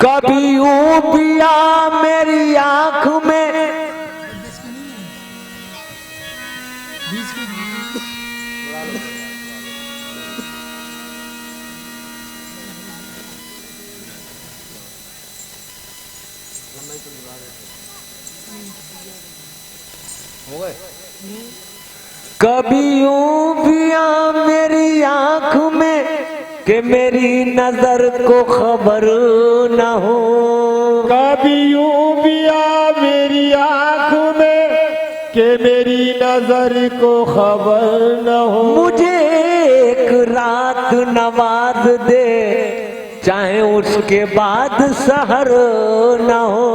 कभी यूं पिया मेरी आंख में, कभी यूं पिया मेरी आंख में कि मेरी नजर को खबर न हो। कभी यूं पिया मेरी आंख में कि मेरी नजर को खबर न हो। मुझे एक रात नवाज दे चाहे उसके बाद सहर न हो।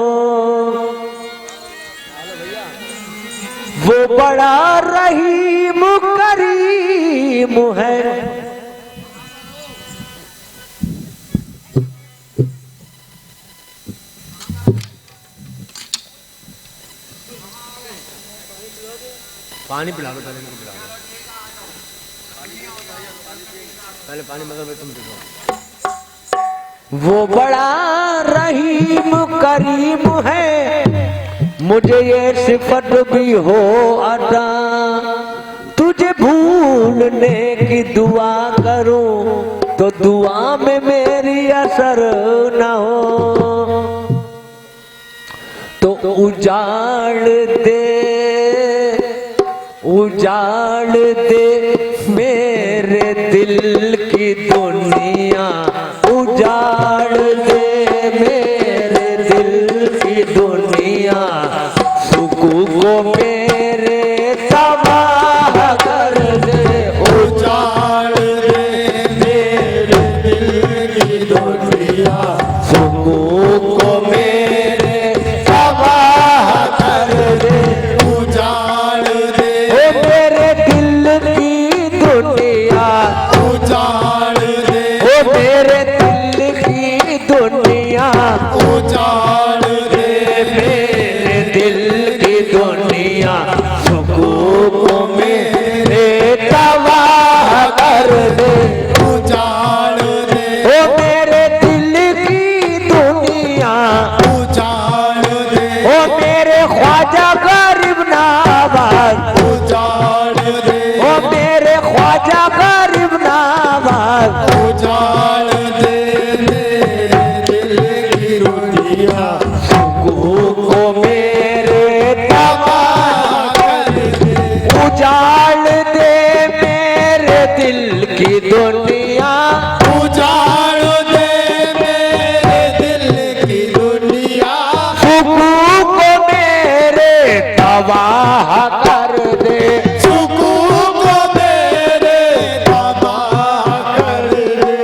वो बड़ा रहीम करीम है, पानी पिला दो, पहले इनको पिला दो, पहले पानी मगर तुम पिलो। वो बड़ा रहीम करीम है, मुझे ये सिफत भी हो अता। तुझे भूलने की दुआ करूं तो दुआ में मेरी असर न हो। तो उजाड़ दे, उजाड़ दे मेरे दिल की दुनिया, उजाड़ दे मेरे दिल की दुनिया। सुकून को मेरे तबाह कर दे, उजाड़ दे मेरे दिल की दुनिया। सुकून को मेरे तबाह कर दे। उजाड़ दे ओ मेरे दिल की दुनिया, उजाड़ दे ओ मेरे दिल की दुनिया। उजाड़ दे मेरे दिल की दुनिया। सुकून को मेरे तबाह कर दे। उजाड़ दे ओ मेरे दिल की दुनिया। उजाड़ दे ओ मेरे ख्वाजा गरीब नवाज, उजाड़ दे ओ मेरे ख्वाजा गरीब नवाज। उजाड़ दे मेरे दिल की दुनिया। सुकून को मेरे तबाह कर दे। उजाड़ दे मेरे दिल की दुनिया। उजाड़ दे मेरे दिल की दुनिया। सुकून को मेरे तबाह कर दे। सुकून को मेरे तबाह कर दे।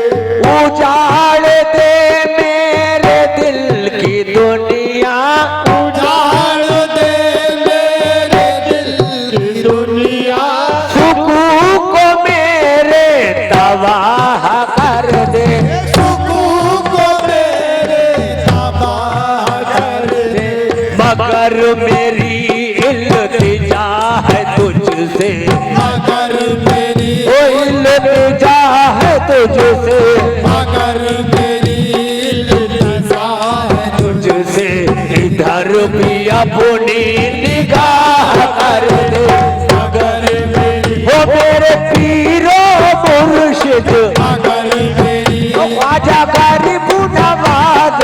उजाड़ दे मेरे दिल की दुनिया। उजाड़ दे मेरे दिल की दुनिया। सुकून को मेरे तबाह कर दे। सुकून को मेरे तबाह कर दे। मगर मेरी इल्तिजा है तुझसे, मगर मेरी ओ इल्तिजा है तुझसे, मगर मेरी इल्तिजा है तुझसे। इधर भी अपनी निगाह कर दे। मगर मेरी ओ मेरे पीरो मुर्शिद, मगर मेरी ओ ख्वाजा गरीब नवाज।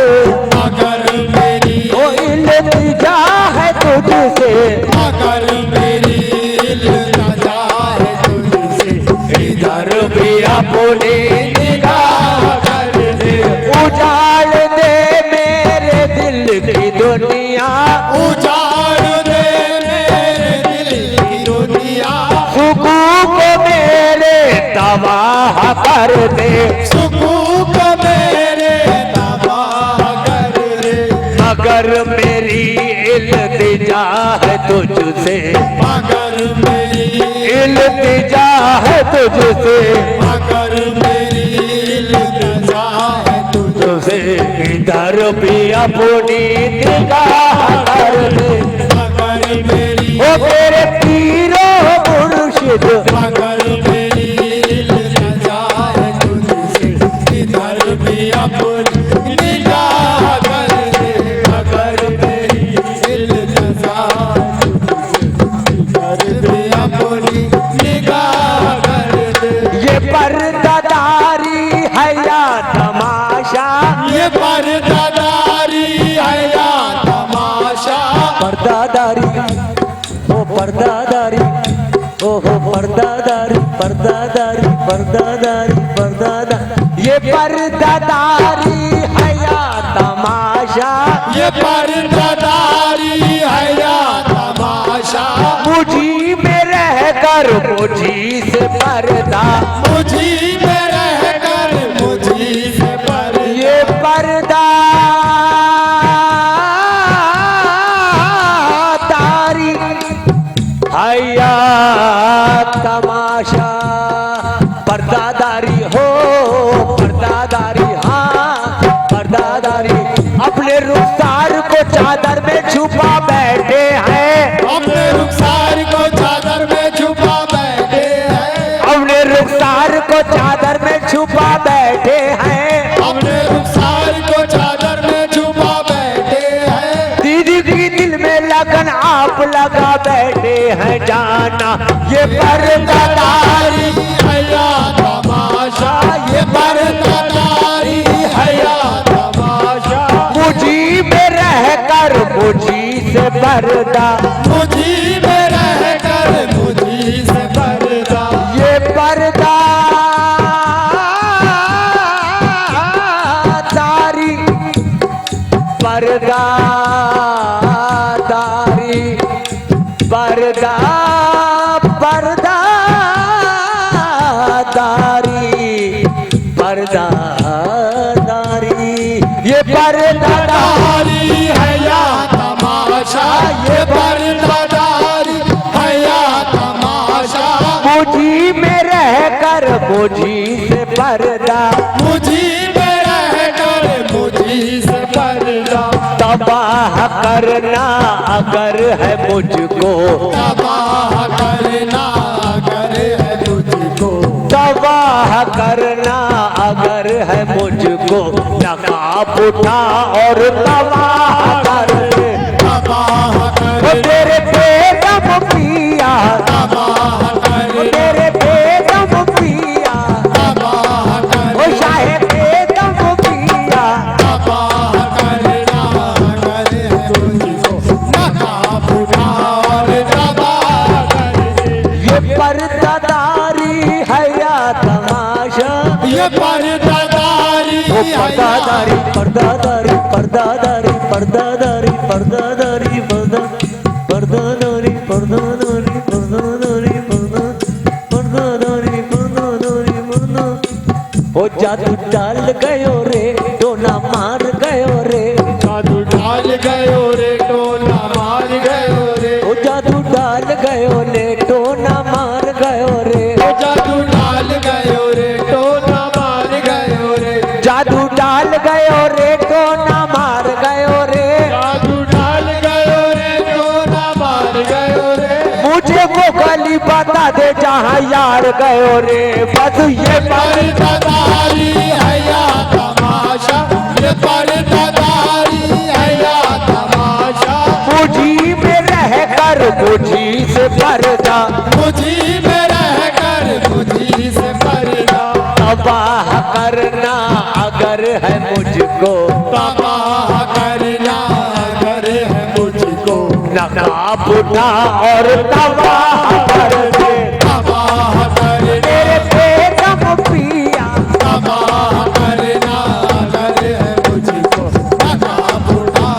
मगर मेरी ओ इल्तिजा है तुझसे, मगर मेरी इल्तिजा है तुझसे। इधर भी अपनी निगाह कर दे। उजाड़ दे मेरे दिल की दुनिया। उजाड़ दे मेरे दिल की दुनिया। सुकून को मेरे तबाह कर दे। सुकून को मेरे तबाह कर दे। मगर मेरी इल्तिजा है तुझसे, मगर मेरी इल्तिजा है तुझसे, मगर मेरी इल्तिजा है तुझसे। इधर भी अपनी निगाह कर दे। मगर मेरी ओ मेरे पीरो मुर्शिद, मगर मेरी इल्तिजा है तुझसे। इधर भी अपनी निगाह पर्दादारी पर्दादारी पर्दादारी ये पर्दादारी है या तमाशा, ये पर्दादारी है या तमाशा। मुझी में रहकर मुझी से पर्दा, मुझी में रहकर मुझी से पर्दा, ये पर्दा हया तमाशा। पर्दादारी हो पर्दादारी, हाँ पर्दादारी। अपने रुखसार को चादर में छुपा बैठे हैं, अपने रुखसार को चादर में छुपा बैठे हैं, अपने रुखसार को चादर में छुपा बैठे हैं, अपने रुखसार को चादर में छुपा बैठे हैं। दीदी की दिल में लगन आप लगा बैठे हैं जाना, ये पर्दादारी है या तमाशा, ये पर्दादारी है या तमाशा। मुझी में रहकर मुझी से पर्दा, मुझी में रहकर मुझी से पर्दा, ये पर्दा दारी पर्दा दारी पर्दा पर्दा दारी पर्दा दारी, ये पर्दा दारी है या तमाशा, ये पर्दादारी है या तमाशा। मुझी में रहकर मुझी से पर्दा, मुझी में रहकर मुझी से पर्दा, तबाह करना अगर है मुझको, तबाह करना अगर है तुझको, तबाह करना अगर है मुझको, नकाब उठा और तबाह कर दे। तबाह वो कर, तेरे बेदम पिया, तबाह कर, तेरे बेदम पिया, तबाह कर, वो शाहे बेदम पिया, तबाह करना अगर है तुझको, नकाब उठा और तबाह कर दे। ये पर्दादारी है या तमाशा, ये पर्दादारी वो है या पर्दादारी पर्दादारी पर्दादारी पर्दादारी पर्दादारी पर्दादारी पर्दादारी पर्दादारी पर्दादारी पर्दादारी पर्दा। ओ जादू डाल गयो रे टोना मार गयो रे, जादू डाल गयो रे टोना मार गयो रे, ओ जादू डाल गयो रे टोना मार गयो रे, जादू डाल गयो रे टोना मार गयो रे, जादू डाल गयो रे टोना मार गयो रे, जादू डाल गयो रे टोना मार गयो रे। मुझे वो गली बता दे जहाँ यार गयो रे, बस ये पर्दादारी है या तमाशा, ये पर्दादारी है या तमाशा। मुझी में रहकर मुझी से पर्दा, मुझी में रहकर मुझी से पर्दा, तबाह करना अगर है मुझको, तबाह करना अगर है मुझको, नकाब उठा और तबाह कर दे। तबाह करना, तेरे बेदम पिया, तबाह करना अगर है मुझको, नकाब उठा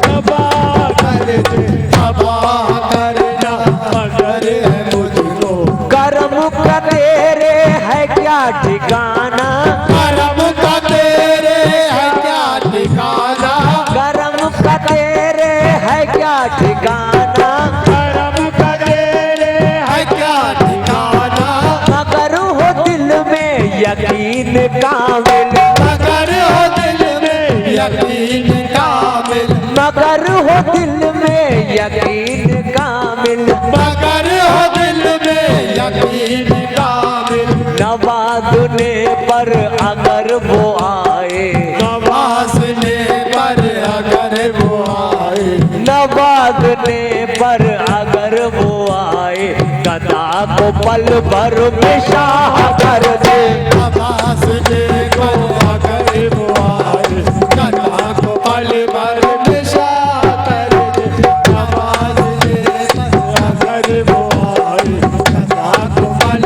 तबाह कर दे, तबाह करना अगर है मुझको। कर्म का तेरे है क्या ठिकाना, करम का तेरे है क्या ठिकाना, कर्म का तेरे है क्या ठिकाना, करम का तेरे है क्या ठिकाना। मगर हो दिल में यकीन कामिल, मगर हो दिल में यकीन कामिल, मगर हो दिल में यकीन कामिल, मगर हो दिल में यकीन कामिल। नवाजने पर अगर वो आए, नवाजने पर अगर वो आए, नवाजने पर अगर वो आए, गदा को पल भर में शाह कर दे। नवाजने पर अगर वो आए, गदा को पल भर में शाह कर दे। नवाजने पर अगर वो आए, गदा को पल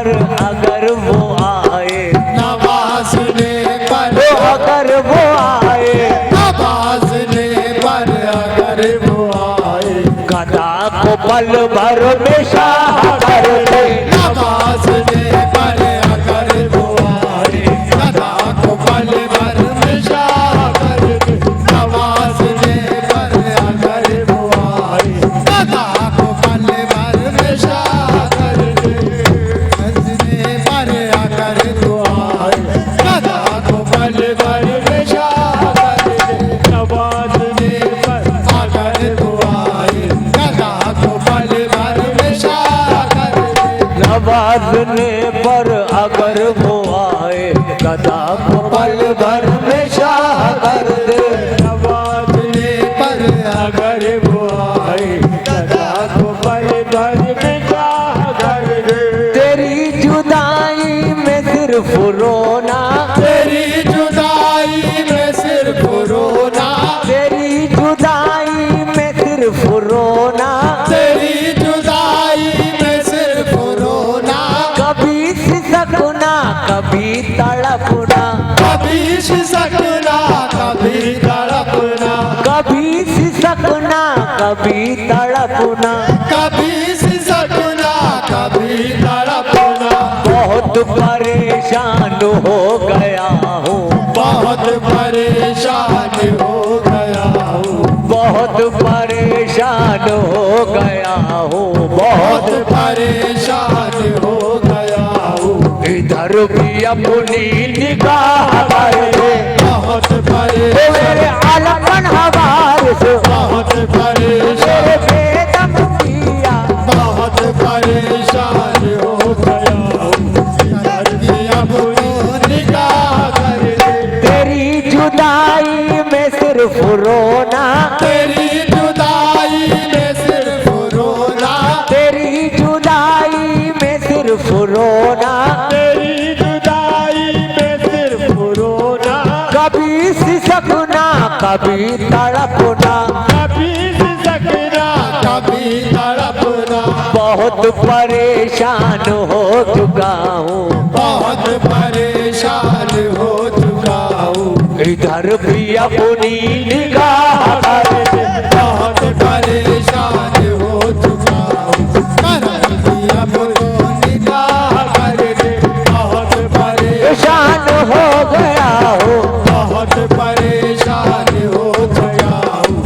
पर अगर वो आए, नवाजने पर तो अगर वो आए, नवाजने पर अगर वो आए, गदा को पल भर में शाह कर दे। नवाजने पर अगर वो आए, गदा को पल भर में शाह कर दे। नवाजने पर अगर वो आए, गदा को पल भर में शाह कर दे। नवाजने पर अगर वो आए, गदा को पल भर में शाह कर दे। नवाजने पर अगर वो आए, गदा को पल भर में शाह कर दे। नवाजने पर अगर वो आए, गदा को पल भर में शाह कर दे। नवाजने पर अगर वो आए, गदा को पल भर में शाह कर दे। तेरी जुदाई में सिर्फ रोना, तेरी जुदाई में सिर्फ रोना, तेरी जुदाई में सिर्फ रोना, तेरी जुदाई में सिर्फ रोना। कभी सिसकना कभी तड़पना, कभी सिसकना कभी तड़पना, कभी सिसकना कभी तड़पना। कभी सिसकना कभी तड़पना। बहुत परेशान हो गया हूँ, बहुत परेशान हो गया हूँ, बहुत परेशान हो गया हूँ, बहुत बहुत परेशान हो गया हूँ। इधर भी अपनी निगाह कर दे। बहुत ओ परेशान, मेरे आलमन हवारिस, बहुत मेरे परेशान, बेदम पिया, बहुत परेशान हो गया हूँ। इधर भी अपनी निगाह कर दे। तेरी जुदाई में सिर्फ रोना, तेरी जुदाई में सिर्फ रोना, तेरी जुदाई में सिर्फ रोना, तेरी जुदाई में सिर्फ रोना। कभी सिसकना कभी तड़पना। कभी सिसकना कभी तड़पना। बहुत परेशान हो चुका हूँ, बहुत परेशान हो चुका हूँ। इधर भी अपनी निगाह कर दे। बहुत परेशान हो चुका हूँ। इधर भी अपनी निगाह कर दे। बहुत परेशान हो गया हूँ, बहुत परेशान हो गया हूँ।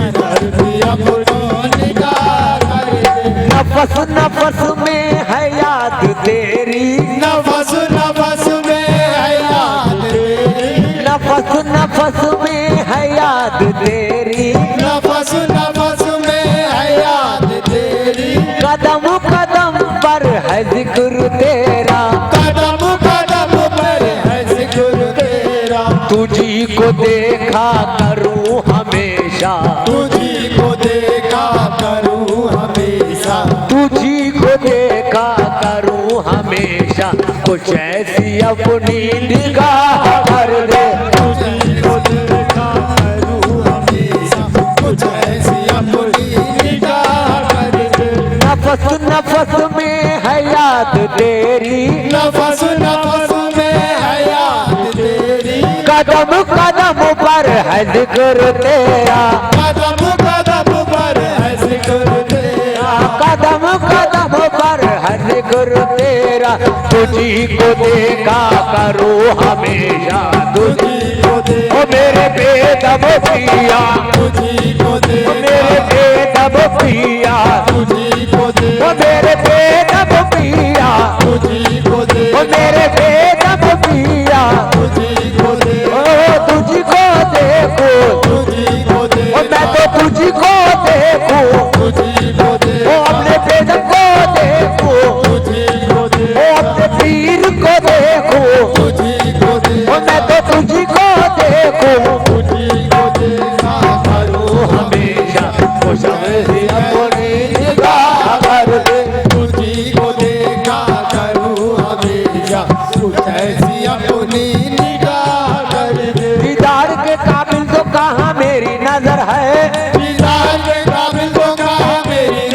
इधर भी अपनी निगाह कर दे। नफस नफस में है याद तेरी, नफस नफस में है याद तेरी, नफस नफस में है याद तेरी, नफस नफस में है याद तेरी। कदम कदम पर है जिक्र तेरा, कदम कदम पर है जिक्र तेरा। तुझी को देखा करूँ हमेशा, तुझी को देखा करूँ हमेशा, तुझी को देखा करूँ हमेशा। कुछ ऐसी अपनी निगाह कर दे। तुझी को देखा करूँ हमेशा। कुछ ऐसी अपनी निगाह कर दे। नफस नफस में है याद तेरी, नफस नफस में है याद तेरी। कदम कदम पर है जिक्र तेरा, कदम कदम पर है जिक्र तेरा। कदम कदम पर है जिक्र तेरा। तुझी को देखा करूँ हमेशा, तुझी तुझी को ओ देखा, मेरे बेदम पिया, तुझी को ओ देखा, मेरे बेदम पिया, तुझी को ओ देखा, मेरे बेदम पिया, तुझी को ओ देखा, मेरे बेदम पिया। तुझी को ओ देखा, तुझी को देखो, तुझी को ओ मैं देखा, तो तुझी को देखूं, तुझी को ओ देखा, अपने बेदम को देखूं, तुझी को ओ देखा, अपने पीर को देखूं, तुझी को ओ देखा, मैं तो तुझी को देखूं। तुझी को देखा करूँ हमेशा खुश अपनी निगाह कर दे। तुझी को देखा करूँ हमेशा। कुछ ऐसी अपनी निगाह कर दे। दीदार के काबिल तो कहाँ मेरी नजर है, दीदार के काबिल तो कहाँ मेरी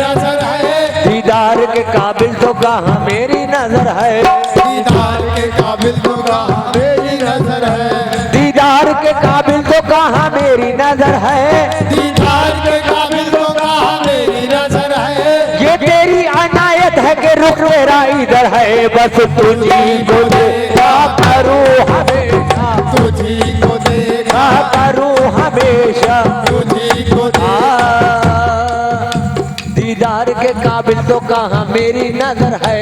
काबिल तो कहाँ मेरी नजर है, दीदार के काबिल तो कहाँ मेरी नजर है, दीदार के काबिल तो कहाँ मेरी नजर है, दीदार के काबिल तो कहाँ मेरी नजर है। ये तेरी अनायत है कि रुख मेरा इधर है, बस तुझी को देखा करूँ हमेशा, तुझी को देखा करूँ हमेशा। तुझी को दीदार के काबिल तो कहाँ मेरी नजर है,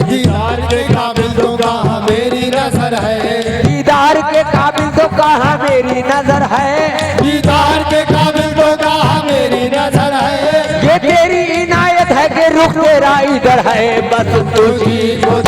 दीदार के काबिल तो कहाँ मेरी नजर है, दीदार के काबिल तो कहाँ मेरी नजर है, दीदार के काबिल तो कहाँ मेरी नजर है। ये तेरी इनायत है कि रुख तेरा इधर है, बस तुझी तुझी को